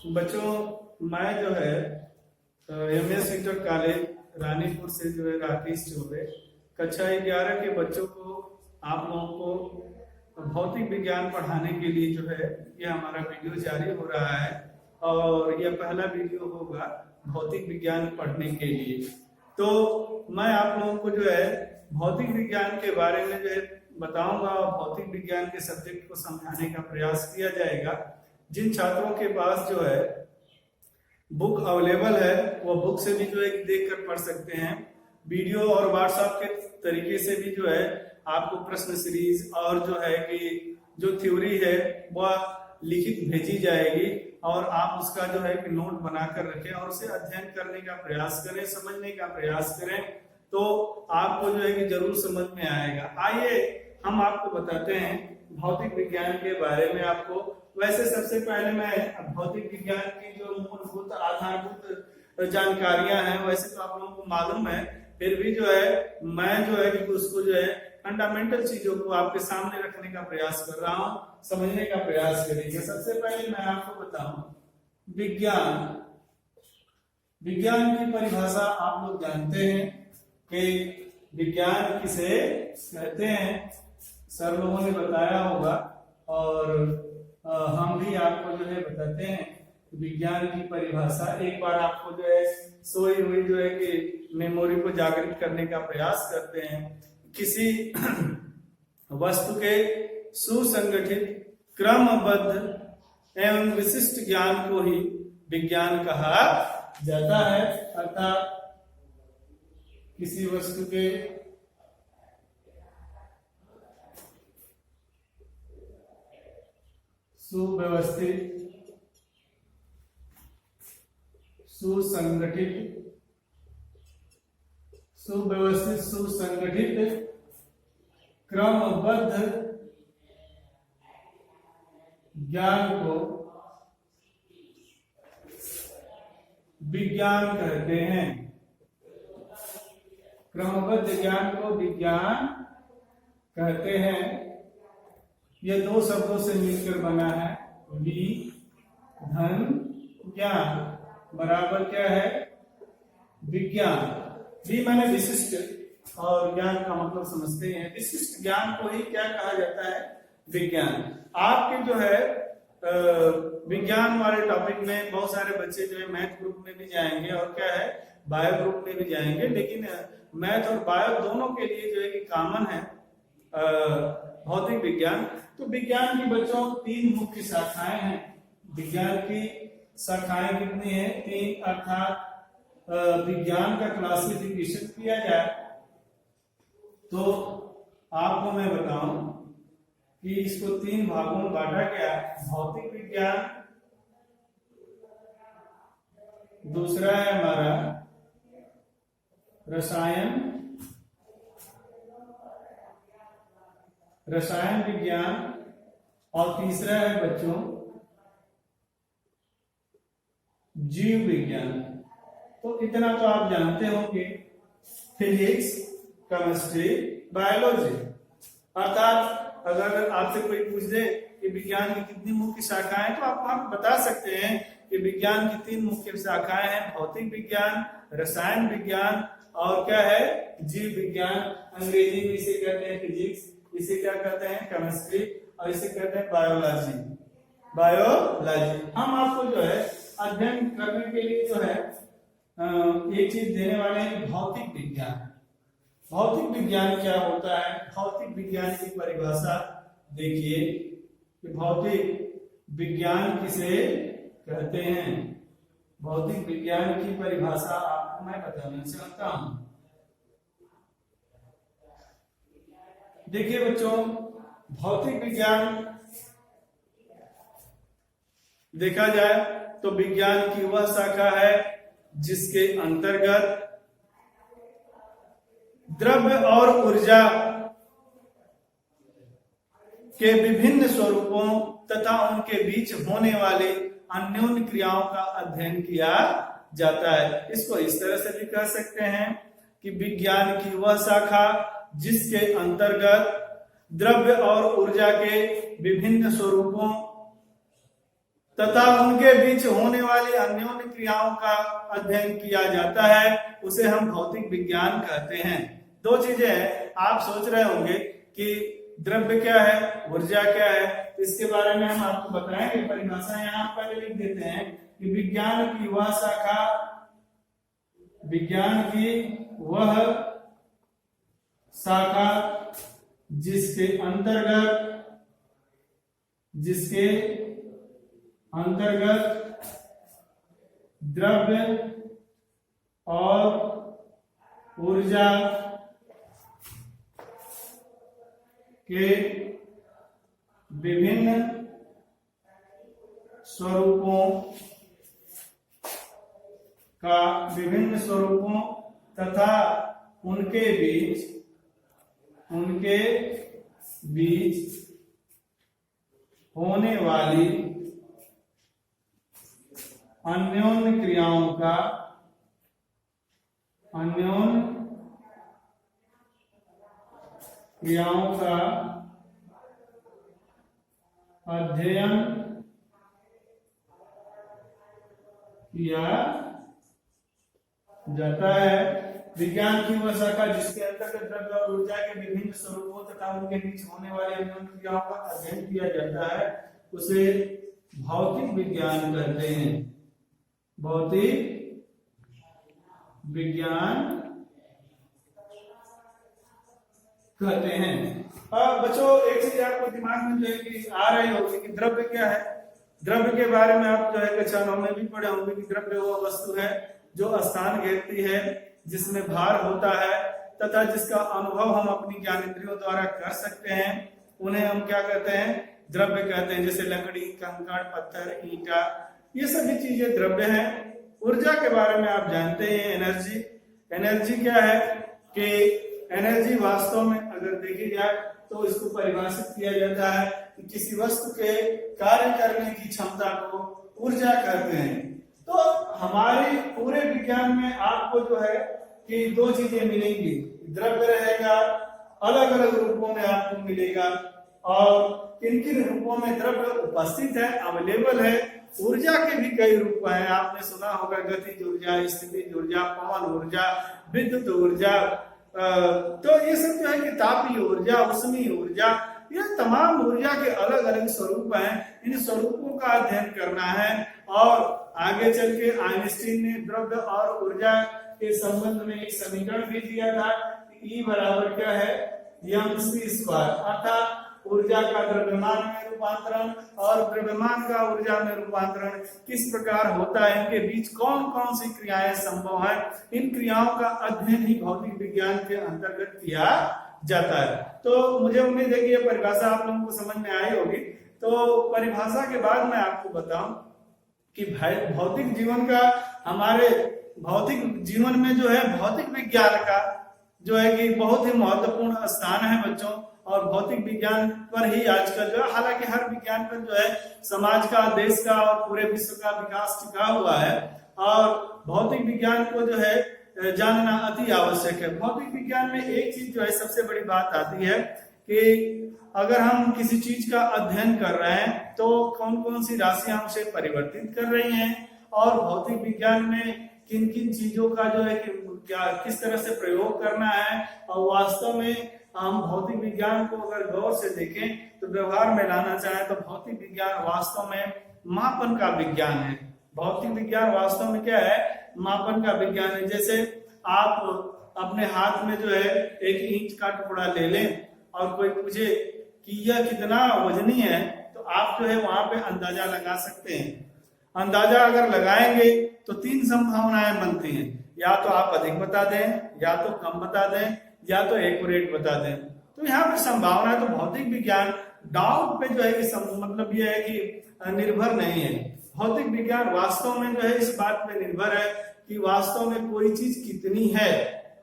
बच्चों, मैं जो है एमएस इंटर कॉलेज रानीपुर से जो है राकेश चौबे कक्षा 11 के बच्चों को आप लोगों को भौतिक विज्ञान पढ़ाने के लिए जो है ये हमारा वीडियो जारी हो रहा है और यह पहला वीडियो होगा भौतिक विज्ञान पढ़ने के लिए। तो मैं आप लोगों को जो है भौतिक विज्ञान के बारे में जो है बताऊंगा और भौतिक विज्ञान के सब्जेक्ट को समझाने का प्रयास किया जाएगा। जिन छात्रों के पास जो है बुक अवेलेबल है वो बुक से भी जो है देख कर पढ़ सकते हैं। वीडियो और व्हाट्सएप के तरीके से भी जो है आपको प्रश्न सीरीज और जो है कि जो थ्योरी है वह लिखित भेजी जाएगी और आप उसका जो है कि नोट बनाकर रखें और उसे अध्ययन करने का प्रयास करें, समझने का प्रयास करें, तो आपको जो है कि जरूर समझ में आएगा। आइए हम आपको बताते हैं भौतिक विज्ञान के बारे में। आपको वैसे सबसे पहले मैं भौतिक विज्ञान की जो मूलभूत आधारभूत जानकारियां हैं वैसे तो आप लोगों को मालूम है, फिर भी जो है मैं जो है कि उसको जो है फंडामेंटल चीजों को आपके सामने रखने का प्रयास कर रहा हूं, समझने का प्रयास करेंगे। सबसे पहले मैं आपको बताऊं विज्ञान। विज्ञान की परिभाषा आप लोग जानते हैं कि विज्ञान किसे कहते हैं, सर लोगों ने बताया होगा और हम भी आपको जो है बताते हैं विज्ञान की परिभाषा। एक बार आपको जो है सोई हुई जो है कि मेमोरी को जागृत करने का प्रयास करते हैं। किसी वस्तु के सुसंगठित क्रमबद्ध एवं विशिष्ट ज्ञान को ही विज्ञान कहा जाता है। अर्थात किसी वस्तु के सुव्यवस्थित सुसंगठित क्रमबद्ध ज्ञान को विज्ञान कहते हैं। क्रमबद्ध ज्ञान को विज्ञान कहते हैं। यह दो शब्दों से मिलकर बना है, वि धन ज्ञान बराबर क्या है, विज्ञान। भी मैंने विशिष्ट और ज्ञान का मतलब समझते हैं। विशिष्ट ज्ञान को ही क्या कहा जाता है, विज्ञान। आपके जो है विज्ञान वाले टॉपिक में बहुत सारे बच्चे जो है मैथ ग्रुप में भी जाएंगे और क्या है बायो ग्रुप में भी जाएंगे, लेकिन मैथ और बायो दोनों के लिए जो है कि कॉमन है भौतिक विज्ञान। तो विज्ञान की बच्चों 3 मुख्य शाखाएं हैं। विज्ञान की शाखाएं कितनी है, 3। अर्थात विज्ञान का क्लासिफिकेशन किया जाए तो आपको मैं बताऊं कि इसको 3 भागों में बांटा गया है। भौतिक विज्ञान, दूसरा है हमारा रसायन विज्ञान और तीसरा है बच्चों जीव विज्ञान। तो इतना तो आप जानते होंगे, फिजिक्स, केमिस्ट्री, बायोलॉजी। अर्थात अगर आपसे कोई पूछ दे कि विज्ञान की कितनी मुख्य शाखाएं, तो आप बता सकते हैं कि विज्ञान की 3 मुख्य शाखाएं हैं, भौतिक विज्ञान, रसायन विज्ञान और क्या है, जीव विज्ञान। अंग्रेजी में इसे कहते हैं फिजिक्स, इसे क्या कहते हैं केमिस्ट्री और इसे कहते हैं बायोलॉजी। हम आपको जो है अध्ययन करने के लिए जो है एक चीज देने वाले हैं, भौतिक विज्ञान। भौतिक विज्ञान क्या होता है, भौतिक विज्ञान की परिभाषा देखिए कि भौतिक विज्ञान किसे कहते हैं। भौतिक विज्ञान की परिभाषा आपको मैं बताना चाहता हूं। देखिए बच्चों, भौतिक विज्ञान देखा जाए तो विज्ञान की वह शाखा है जिसके अंतर्गत द्रव्य और ऊर्जा के विभिन्न स्वरूपों तथा उनके बीच होने वाले अन्योन्य क्रियाओं का अध्ययन किया जाता है। इसको इस तरह से भी कह सकते हैं कि विज्ञान की वह शाखा जिसके अंतर्गत द्रव्य और ऊर्जा के विभिन्न स्वरूपों तथा उनके बीच होने वाली अन्योन्य क्रियाओं का अध्ययन किया जाता है, उसे हम भौतिक विज्ञान कहते हैं। दो चीजें हैं, आप सोच रहे होंगे कि द्रव्य क्या है, ऊर्जा क्या है, तो इसके बारे में हम आपको बताएंगे। परिभाषा यहाँ पहले लिख देते हैं कि विज्ञान की वह शाखा जिसके अंतर्गत द्रव्य और ऊर्जा के विभिन्न स्वरूपों तथा उनके बीच होने वाली अन्योन्य क्रियाओं का अध्ययन किया जाता है। विज्ञान की वह शाखा जिसके अंतर्गत द्रव्य और ऊर्जा के विभिन्न स्वरूपों तथा उनके बीच होने वाली अन्योन्य क्रियाओं का अध्ययन किया जाता है, उसे भौतिक विज्ञान कहते हैं। भौतिक विज्ञान कहते हैं। बच्चों, एक चीज आपको दिमाग में जो है कि आ रही होगी कि द्रव्य क्या है। द्रव्य के बारे में आप जो है कक्षा 9 में भी पढ़े होंगे कि द्रव्य वह वस्तु है जो स्थान घेरती है, जिसमें भार होता है तथा जिसका अनुभव हम अपनी ज्ञानेंद्रियों द्वारा कर सकते हैं, उन्हें हम क्या कहते हैं, द्रव्य कहते हैं। जैसे लकड़ी, कंकड़, पत्थर, ईंटा, ये सभी चीजें द्रव्य हैं। ऊर्जा के बारे में आप जानते हैं, एनर्जी क्या है कि एनर्जी वास्तव में अगर देखी जाए तो इसको परिभाषित किया जाता है कि किसी वस्तु के कार्य करने की क्षमता को ऊर्जा कहते हैं। तो हमारे पूरे विज्ञान में आपको जो है कि दो चीजें मिलेंगी, द्रव्य रहेगा, अलग अलग रूपों में आपको मिलेगा, और किन किन रूपों में द्रव्य उपस्थित है, अवेलेबल है। ऊर्जा के भी कई रूप हैं, आपने सुना होगा गतिज ऊर्जा, स्थितिज ऊर्जा, पवन ऊर्जा, विद्युत ऊर्जा, तो ये सब जो है कि तापीय ऊर्जा, उष्मीय ऊर्जा, ये तमाम ऊर्जा के अलग अलग स्वरूप हैं। इन स्वरूपों का अध्ययन करना है और आगे चल के आइंस्टीन ने द्रव्य और ऊर्जा के संबंध में एक समीकरण भी दिया था, E बराबर क्या है, mc², अर्थात ऊर्जा का द्रव्यमान में रूपांतरण और द्रव्यमान का ऊर्जा में रूपांतरण किस प्रकार होता है, इनके बीच कौन कौन सी क्रियाएं संभव है, इन क्रियाओं का अध्ययन ही भौतिक विज्ञान के अंतर्गत किया जाता है। तो मुझे उम्मीद है कि यह परिभाषा आप लोगों को समझ में आई होगी। तो परिभाषा के बाद मैं आपको बताऊं कि भौतिक जीवन का, हमारे भौतिक जीवन में जो है भौतिक विज्ञान का जो है कि बहुत ही महत्वपूर्ण स्थान है बच्चों। और भौतिक विज्ञान पर ही आजकल जो है, हालांकि हर विज्ञान पर जो है समाज का, देश का और पूरे विश्व का विकास टिका हुआ है, और भौतिक विज्ञान को जो है जानना अति आवश्यक है। भौतिक विज्ञान में एक चीज जो है सबसे बड़ी बात आती है कि अगर हम किसी चीज का अध्ययन कर रहे हैं तो कौन कौन सी राशियां उसे परिवर्तित कर रही हैं, और भौतिक विज्ञान में किन किन चीजों का जो है कि क्या किस तरह से प्रयोग करना है, और वास्तव में हम भौतिक विज्ञान को अगर गौर से देखें तो व्यवहार में लाना चाहें तो भौतिक विज्ञान वास्तव में मापन का विज्ञान है। भौतिक विज्ञान वास्तव में क्या है, मापन का विज्ञान है। जैसे आप अपने हाथ में जो है एक ईंट का टुकड़ा ले लें और कोई पूछे कि यह कितना वजनी है, तो आप जो है वहां पे अंदाजा लगा सकते हैं। अंदाजा अगर लगाएंगे तो तीन संभावनाएं बनती हैं, या तो आप अधिक बता दें, या तो कम बता दें, या तो एक्यूरेट बता दें। तो यहाँ पे संभावना, तो भौतिक विज्ञान डाउट पे जो है कि मतलब यह है कि निर्भर नहीं है। भौतिक विज्ञान वास्तव में जो है इस बात पे निर्भर है कि वास्तव में कोई चीज कितनी है।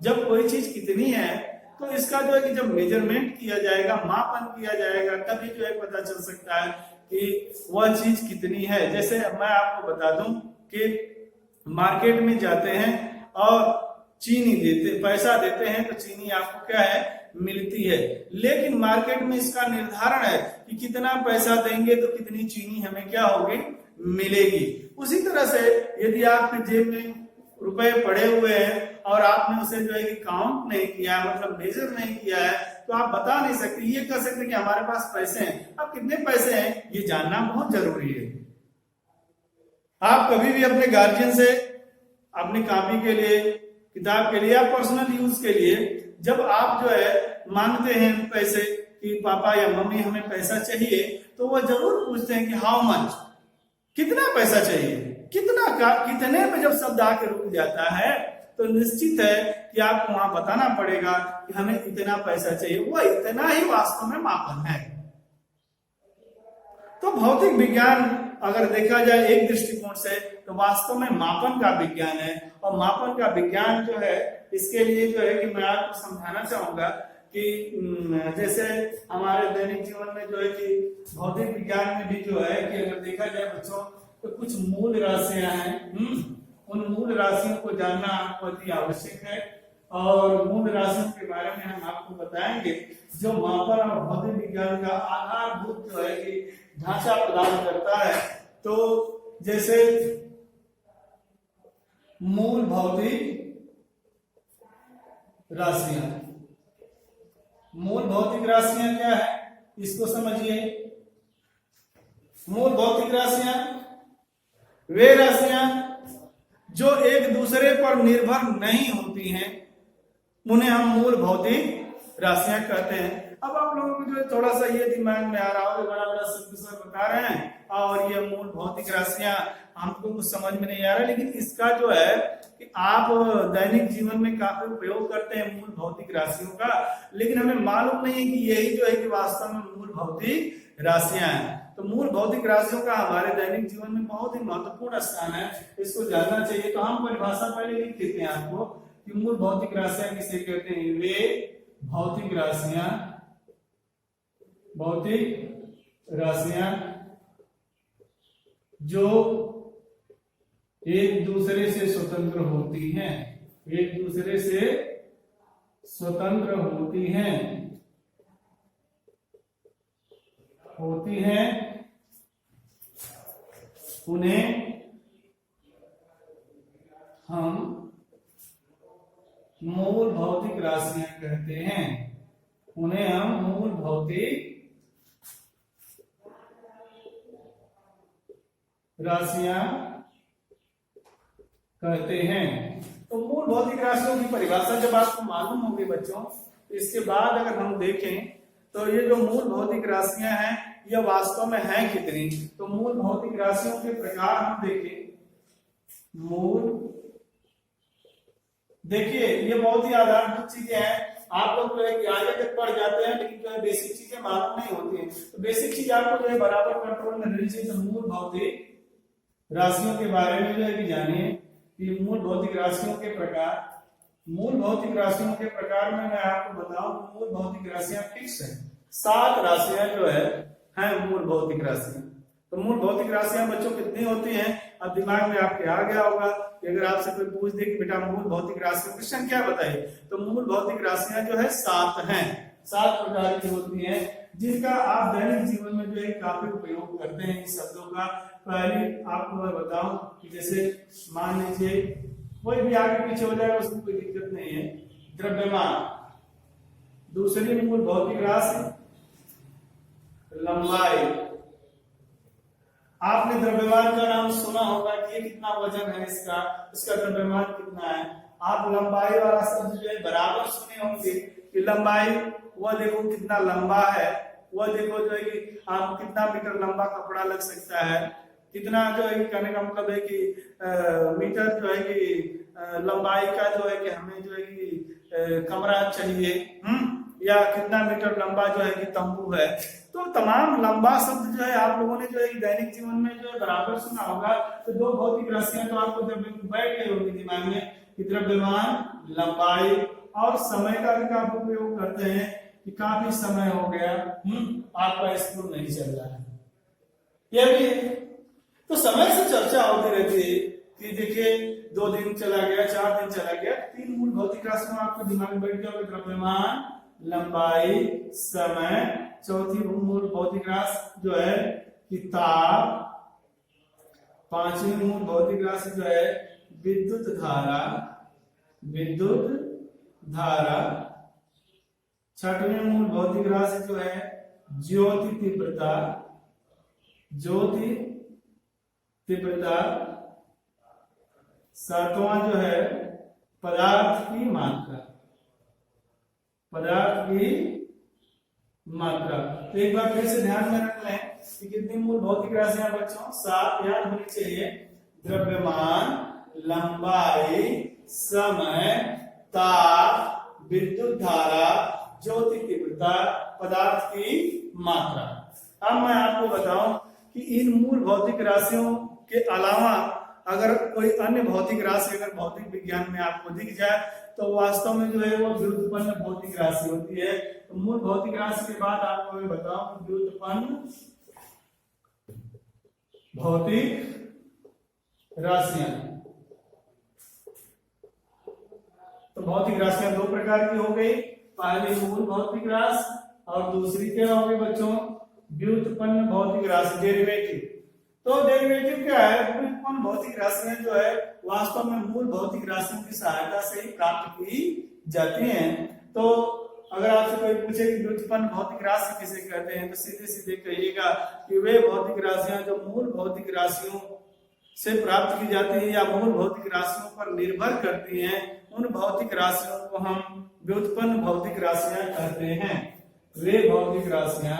जब कोई चीज कितनी है तो इसका जो है कि जब मेजरमेंट किया जाएगा, मापन किया जाएगा, तभी जो है पता चल सकता है कि वह चीज कितनी है। जैसे मैं आपको बता दूं कि मार्केट में जाते हैं और चीनी पैसा देते हैं तो चीनी आपको क्या है, मिलती है, लेकिन मार्केट में इसका निर्धारण है कि कितना पैसा देंगे तो कितनी चीनी हमें क्या होगी, मिलेगी। उसी तरह से यदि आपके जेब में रुपए पड़े हुए हैं और आपने उसे जो है कि काउंट नहीं किया, मतलब मेजर नहीं किया है, तो आप बता नहीं सकते, ये कह सकते कि हमारे पास पैसे हैं। अब कितने पैसे हैं ये जानना बहुत जरूरी है। आप कभी भी अपने गार्जियन से अपनी कॉपी के लिए, किताब के लिए या पर्सनल यूज के लिए जब आप जो है मांगते हैं पैसे कि पापा या मम्मी हमें पैसा चाहिए, तो वह जरूर पूछते हैं कि हाउ मच, कितना पैसा चाहिए, कितने पे जब शब्द आके रुक जाता है तो निश्चित है कि आपको वहां बताना पड़ेगा कि हमें इतना पैसा चाहिए। वह इतना ही वास्तव में मापन है। तो भौतिक विज्ञान अगर देखा जाए एक दृष्टिकोण से तो वास्तव में मापन का विज्ञान है। और मापन का विज्ञान जो है, इसके लिए जो है कि मैं आपको समझाना चाहूंगा कि जैसे हमारे दैनिक जीवन में जो है कि भौतिक विज्ञान में भी जो है कि अगर देखा जाए बच्चों तो कुछ मूल राशियां हैं, उन मूल राशियों को जानना बहुत ही आवश्यक है। और मूल राशियों के बारे में हम आपको बताएंगे जो मापन और भौतिक विज्ञान का आधारभूत जो है कि ढांचा प्रदान करता है। तो जैसे मूल भौतिक राशियां, मूल भौतिक राशियां क्या है इसको समझिए। मूल भौतिक राशियां वे राशियां जो एक दूसरे पर निर्भर नहीं होती हैं, उन्हें हम मूल भौतिक राशियां कहते हैं। अब आप लोगों को जो थोड़ा सा ये दिमाग में आ रहा हो, बड़ा बड़ा शब्द सर बता रहे हैं और ये मूल भौतिक राशियां हमको कुछ समझ में नहीं आ रहा, लेकिन इसका जो है कि आप दैनिक जीवन में काफी उपयोग करते हैं मूल भौतिक राशियों का, लेकिन हमें मालूम नहीं है कि यही जो है कि वास्तव में मूल भौतिक राशियां हैं। तो मूल भौतिक राशियों का हमारे दैनिक जीवन में बहुत ही महत्वपूर्ण स्थान है, इसको जानना चाहिए। तो हम परिभाषा पहले लिख देते हैं आपको कि मूल भौतिक राशियां किसे कहते हैं। वे भौतिक राशियां जो एक दूसरे से स्वतंत्र होती हैं, एक दूसरे से स्वतंत्र होती हैं उन्हें हम मूल भौतिक राशियां कहते हैं। उन्हें हम मूल भौतिक राशियां कहते हैं। तो मूल भौतिक राशियों की परिभाषा जब आपको मालूम होगी बच्चों, इसके बाद अगर हम देखें तो ये जो मूल भौतिक राशियां हैं यह वास्तव में हैं कितनी। तो मूल भौतिक राशियों के प्रकार हम देखें। मूल, देखिए ये बहुत ही आधारभूत चीजें हैं, आप लोग जो है कि आगे तक पढ़ जाते हैं लेकिन जो है बेसिक चीजें मालूम नहीं होती हैं। तो बेसिक चीज आपको जो है बराबर कंट्रोल में रहनी चाहिए। तो मूल भौतिक राशियों के बारे में जो है कि जानिए कि मूल भौतिक राशियों के प्रकार। मूल भौतिक राशियों के प्रकार में मैं आपको बताऊं, मूल भौतिक राशियां फिक्स है। 7 राशियां जो है मूल भौतिक राशियां। तो मूल भौतिक राशियां बच्चों कितनी होती हैं, अब दिमाग में आपके आ गया होगा कि अगर आपसे कोई पूछ दे कि बेटा मूल भौतिक राशियों क्वेश्चन क्या बताइए, तो मूल भौतिक राशियां जो है 7 हैं। 7 प्रकार की होती हैं जिनका आप दैनिक जीवन में जो है काफी उपयोग करते हैं इन शब्दों का। पहले आपको मैं बताऊं कि जैसे मान लीजिए कोई भी आगे पीछे हो जाएगा उसमें कोई दिक्कत नहीं है। द्रव्यमान, दूसरी मूल भौतिक राशि लंबाई। आपने द्रव्यमान का नाम सुना होगा कि ये कितना वजन है इसका द्रव्यमान कितना है। आप लंबाई वाला शब्द जो है बराबर सुने होंगे कि लंबाई, वह देखो कितना लंबा है, वह देखो जो है कि आप कितना मीटर लंबा कपड़ा लग सकता है, कितना जो है कहने का मतलब है कि मीटर जो है कि लंबाई का जो है कि हमें जो है कि कमरा चाहिए, या कितना मीटर लंबा जो है कि तंबू है। तो तमाम लंबा शब्द जो है आप लोगों ने जो है दैनिक जीवन में जो है बराबर सुना होगा। तो 2 भौतिक राशियां तो आपको जब बैठ गई होगी दिमाग में कि द्रव्यमान, लंबाई और समय का भी काफी उपयोग करते हैं कि काफी समय हो गया आपका स्कूल नहीं चल रहा है, यह भी है। तो समय से चर्चा होती रहती है कि देखिए 2 दिन चला गया, 4 दिन चला गया। 3 मूल भौतिक राशियां आपको दिमाग में बैठ गया, द्रव्यमान, लंबाई, समय। चौथी मूल भौतिक राशि जो है कि ताप, पांचवी मूल भौतिक राशि जो है विद्युत धारा, विद्युत धारा। छठवीं मूल भौतिक राशि जो है ज्योति तीव्रता, ज्योति तीव्रता। सातवां जो है पदार्थ की मात्रा, पदार्थ की मात्रा। तो एक बार फिर से ध्यान में रख लें कि कितनी मूल भौतिक राशियां बच्चों, 7 याद होनी चाहिए। द्रव्यमान, लंबाई, समय, ताप, विद्युत धारा, ज्योति तीव्रता, पदार्थ की मात्रा। अब मैं आपको बताऊं कि इन मूल भौतिक राशियों के अलावा अगर कोई अन्य भौतिक राशि अगर भौतिक विज्ञान में आपको दिख जाए तो वास्तव में जो है वो व्युत्पन्न भौतिक राशि होती है। तो मूल भौतिक राशि के बाद आपको मैं बताऊं कि व्युत्पन्न भौतिक राशियां। तो भौतिक राशियां दो प्रकार की हो गई, पहली मूल भौतिक राशि और दूसरी क्या होगी बच्चों, व्युत्पन्न भौतिक राशि, डेरिवेटिव। तो डेरिवेटिव क्या है, व्युत्पन्न भौतिक राशियां जो है वास्तव में मूल भौतिक राशियों की सहायता से ही प्राप्त की जाती हैं। तो अगर आपसे कोई पूछे कि व्युत्पन्न भौतिक राशि किसे कहते हैं तो सीधे सीधे कहिएगा कि वे भौतिक राशियां जो मूल भौतिक राशियों से प्राप्त की जाती है या मूल भौतिक राशियों पर निर्भर करती हैं, उन भौतिक राशियों को हम व्युत्पन्न भौतिक राशियां कहते हैं। वे भौतिक राशियां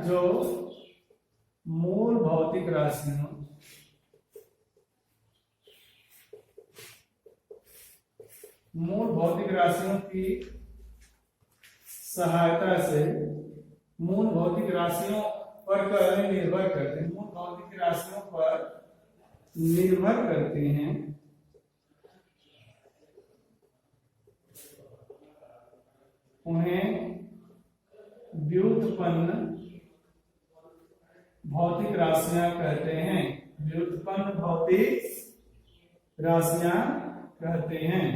जो मूल भौतिक राशियों की सहायता से मूल भौतिक राशियों पर निर्भर करते हैं, मूल भौतिक राशियों पर निर्भर करते हैं। उन्हें व्युत्पन्न भौतिक राशियां कहते हैं, व्युत्पन्न भौतिक राशियां कहते हैं।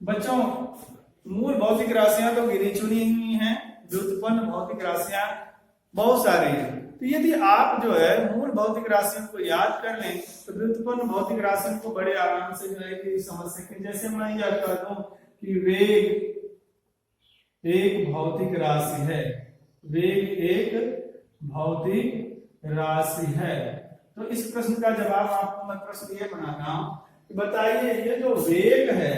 बच्चों मूल भौतिक राशियां तो गिनी चुनी हुई हैं, व्युत्पन्न भौतिक राशियां बहुत सारी हैं। तो यदि आप जो है मूल भौतिक राशियों को याद कर लें तो व्युत्पन्न भौतिक राशियों को बड़े आराम से जो है कि समझ सकते। जैसे मैं यह कह दूं कि वेग एक भौतिक राशि है, वेग एक भौतिक राशि है। तो इस प्रश्न का जवाब आपको मैं प्रश्न ये बनाता हूं कि बताइए ये जो वेग है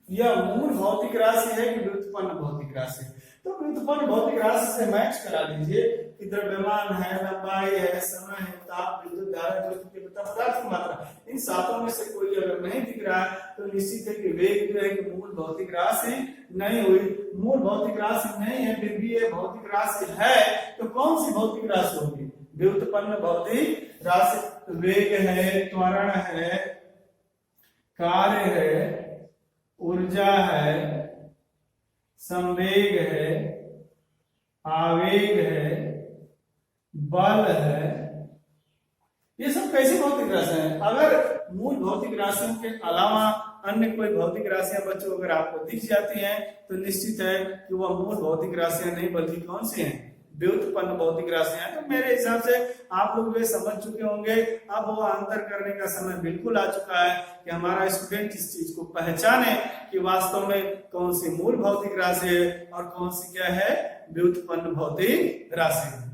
यह मूल भौतिक राशि है कि व्युत्पन्न भौतिक राशि। तो व्युत्पन्न भौतिक राशि से मैच करा दीजिए कि द्रव्यमान है, लंबाई है, समय है, ताप, विद्युत धारा, ज्योति तीव्रता, पदार्थ की मात्रा, इन सातों में से कोई अगर नहीं दिख रहा है तो निश्चित है कि वेग जो है कि मूल भौतिक राशि नहीं हुई। मूल भौतिक राशि नहीं है फिर भी ये भौतिक राशि है, तो कौन सी भौतिक राशि होगी, व्युत्पन्न भौतिक राशि। तो वेग है, त्वरण है, कार्य है, ऊर्जा है, संवेग है, आवेग है, बल है। ये सब कैसी भौतिक राशियां हैं। अगर मूल भौतिक राशियों के अलावा अन्य कोई भौतिक राशियां बच्चों अगर आपको दिख जाती हैं तो निश्चित है कि वह मूल भौतिक राशियां नहीं बल्कि कौन सी हैं, व्युत्पन्न भौतिक राशियां। तो मेरे हिसाब से आप लोग ये समझ चुके होंगे। अब वो अंतर करने का समय बिल्कुल आ चुका है कि हमारा स्टूडेंट इस चीज को पहचाने कि वास्तव में कौन सी मूल भौतिक राशि है और कौन सी क्या है, व्युत्पन्न भौतिक राशि है।